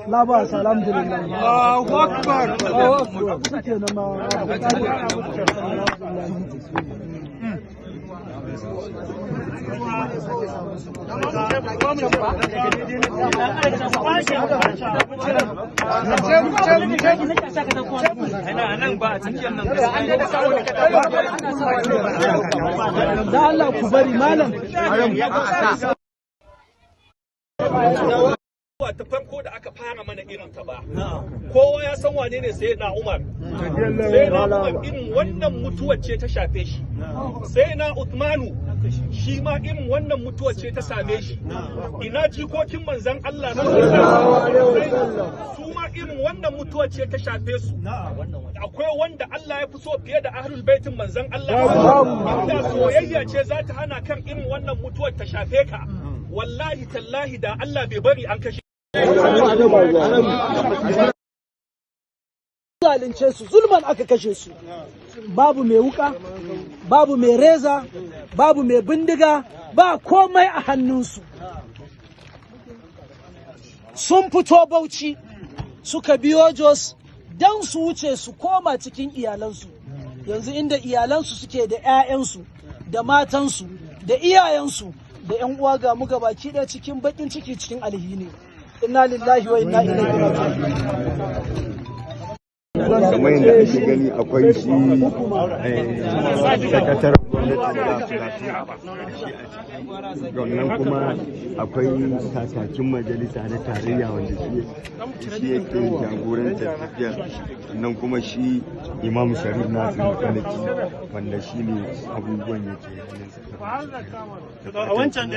لا بأس الحمد لله. الله أكبر. الله ta farko da aka fara mana irin ta ba kowa ya san wane ne sai na Umar irin wannan mutuwar ce ta shafe shi sai na Uthmanu shi ma irin wannan mutuwar ce ta same shi ina jikokin manzon Allah su ma irin wannan mutuwar ce ta shafe su akwai wanda Allah ya fi so fiye da ahlul baitin manzon Allah inda soyayya ce za ta hana kan irin wannan mutuwar ta shafe ka wallahi tallahi da Allah bai bari an kashe zalunce su zulman aka kashe su babu mai wuka babu mai reza babu mai bindiga ba komai a hannunsu sun fito Bauchi suka biyo Jos don su wuce su koma cikin iyalansu yanzu inda iyalansu suke da 'ya'yansu da matansu da iyayensu da 'yan uwa ga mu gabaki ɗaya cikin bakin ciki cikin alhini inna lillahi wa inna ilaihi raji'un. Kamar yadda ake gani akwai shi sakataren gwamnatin da wannan kuma akwai kakakin majalisa na tarayya wanda shi yake jagorantar tafiya sannan kuma shi Imam Sharif Nasir Kanaki wanda shi ne abubuwan yake hannun sa.